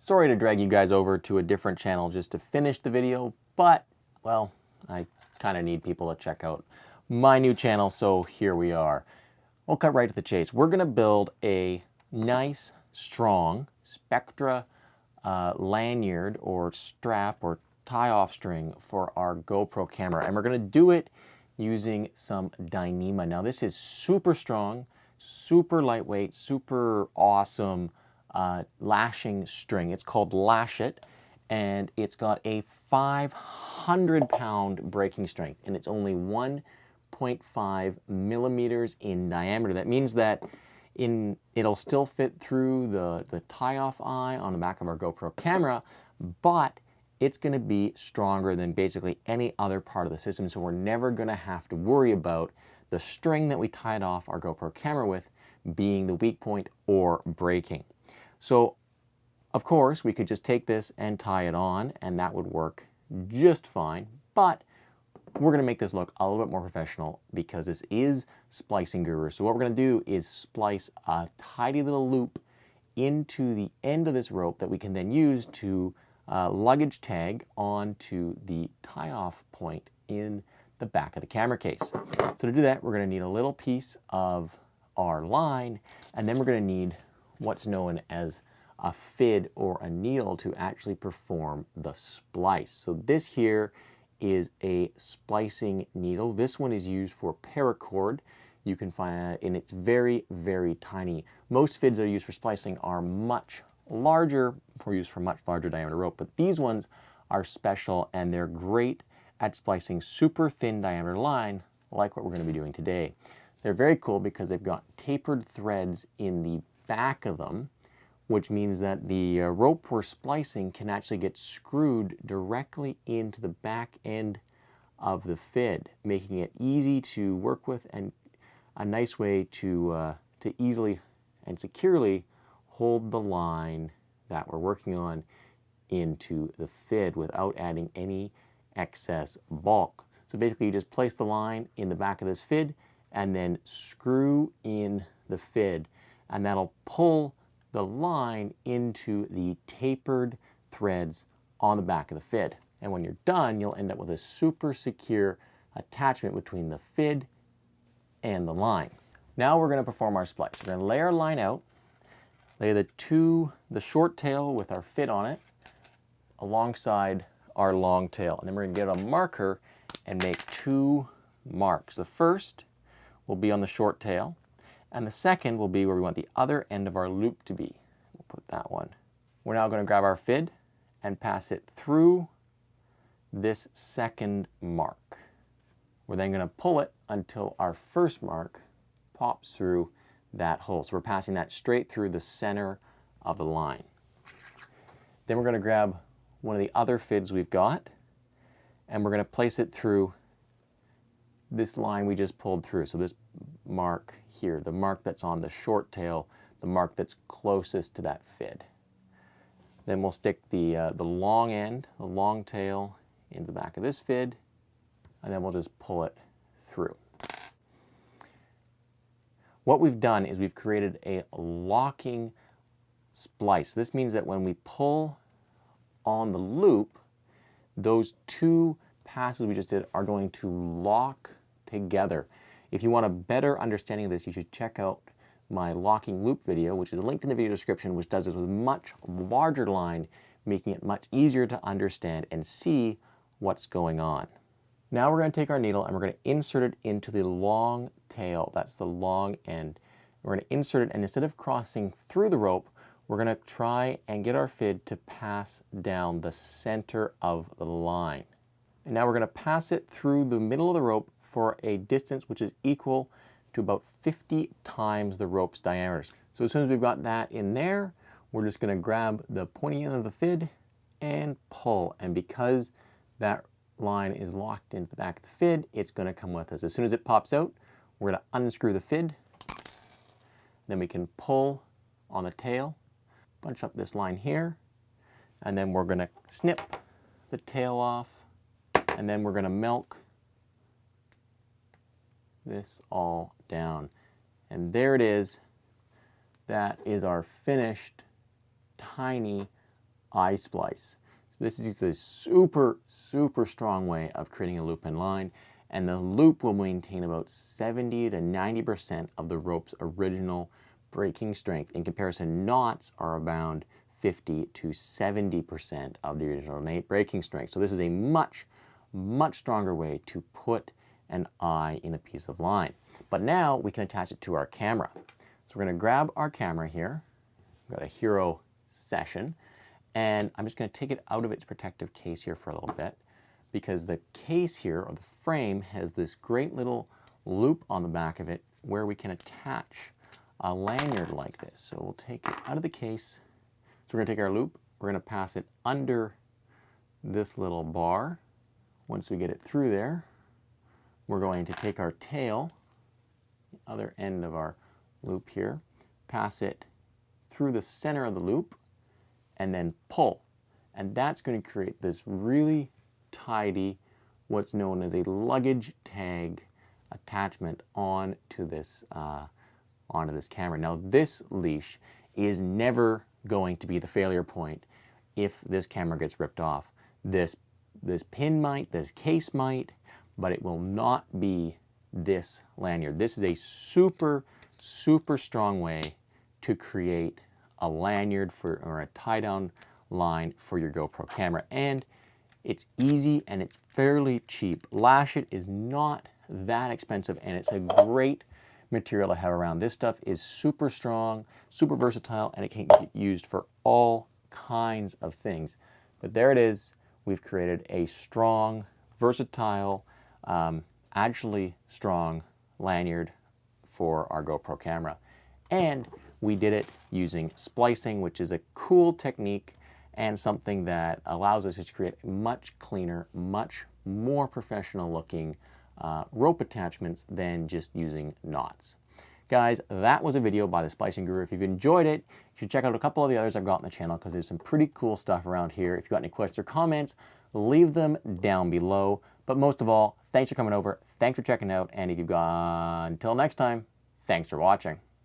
Sorry to drag you guys over to a different channel just to finish the video, but, well, I kind of need people to check out my new channel, so here we are. We'll cut right to the chase. We're going to build a nice, strong Spectra lanyard or strap or tie-off string for our GoPro camera, and we're going to do it using some Dyneema. Now this is super strong, super lightweight, super awesome lashing string. It's called Lash It, and it's got a 500-pound breaking strength, and it's only 1.5 millimeters in diameter. That means that it'll still fit through the tie-off eye on the back of our GoPro camera, but it's going to be stronger than basically any other part of the system, so we're never going to have to worry about the string that we tied off our GoPro camera with being the weak point or breaking. So, of course, we could just take this and tie it on, and that would work just fine, but we're going to make this look a little bit more professional because this is Splicing Guru. So what we're going to do is splice a tidy little loop into the end of this rope that we can then use to luggage tag onto the tie-off point in the back of the camera case. So to do that, we're going to need a little piece of our line, and then we're going to need what's known as a fid or a needle to actually perform the splice. So this here is a splicing needle. This one is used for paracord. You can find it, and it's very, very tiny. Most fids that are used for splicing are much larger, for use for much larger diameter rope, but these ones are special and they're great at splicing super thin diameter line like what we're going to be doing today. They're very cool because they've got tapered threads in the back of them, which means that the rope we're splicing can actually get screwed directly into the back end of the fid, making it easy to work with and a nice way to easily and securely hold the line that we're working on into the fid without adding any excess bulk. So basically you just place the line in the back of this fid and then screw in the fid, and that'll pull the line into the tapered threads on the back of the fid. And when you're done, you'll end up with a super secure attachment between the fid and the line. Now we're going to perform our splice. We're going to lay our line out, lay the short tail with our fid on it alongside our long tail. And then we're going to get a marker and make 2 marks. The first will be on the short tail, and the second will be where we want the other end of our loop to be. We'll put that one. We're now going to grab our fid and pass it through this second mark. We're then going to pull it until our first mark pops through that hole. So we're passing that straight through the center of the line. Then we're going to grab one of the other fids we've got, and we're going to place it through this line we just pulled through. So this mark here, the mark that's on the short tail, the mark that's closest to that fid. Then we'll stick the long end, the long tail, into the back of this fid, and then we'll just pull it through. What we've done is we've created a locking splice. This means that when we pull on the loop, those 2 passes we just did are going to lock together. If you want a better understanding of this, you should check out my locking loop video, which is linked in the video description, which does this with a much larger line, making it much easier to understand and see what's going on. Now we're going to take our needle and we're going to insert it into the long tail. That's the long end. We're going to insert it, and instead of crossing through the rope, we're going to try and get our fid to pass down the center of the line. And now we're going to pass it through the middle of the rope for a distance which is equal to about 50 times the rope's diameter. So as soon as we've got that in there, we're just going to grab the pointy end of the fid and pull. And because that line is locked into the back of the fid, it's going to come with us. As soon as it pops out, we're going to unscrew the fid. Then we can pull on the tail, bunch up this line here, and then we're going to snip the tail off, and then we're going to milk this all down. And there it is. That is our finished tiny iSplice. This is a super, super strong way of creating a loop and line, and the loop will maintain about 70 to 90% of the rope's original breaking strength. In comparison, knots are around 50 to 70% of the original breaking strength. So this is a much, much stronger way to put an eye in a piece of line. But now we can attach it to our camera. So we're going to grab our camera here. We've got a Hero Session, and I'm just going to take it out of its protective case here for a little bit, because the case here, or the frame, has this great little loop on the back of it where we can attach a lanyard like this. So we'll take it out of the case. So we're going to take our loop, we're going to pass it under this little bar. Once we get it through there, we're going to take our tail, the other end of our loop here, pass it through the center of the loop, and then pull. And that's going to create this really tidy, what's known as a luggage tag attachment onto this camera. Now this leash is never going to be the failure point if this camera gets ripped off. This pin might, this case might, but it will not be this lanyard. This is a super, super strong way to create a lanyard or a tie-down line for your GoPro camera. And it's easy and it's fairly cheap. Lash It is not that expensive, and it's a great material to have around. This stuff is super strong, super versatile, and it can get used for all kinds of things. But there it is. We've created a strong, versatile, actually strong lanyard for our GoPro camera. And we did it using splicing, which is a cool technique and something that allows us to create much cleaner, much more professional looking rope attachments than just using knots. Guys, that was a video by the Splicing Guru. If you've enjoyed it, you should check out a couple of the others I've got on the channel, because there's some pretty cool stuff around here. If you've got any questions or comments, leave them down below. But most of all, thanks for coming over, thanks for checking out, and if you've got until next time, thanks for watching.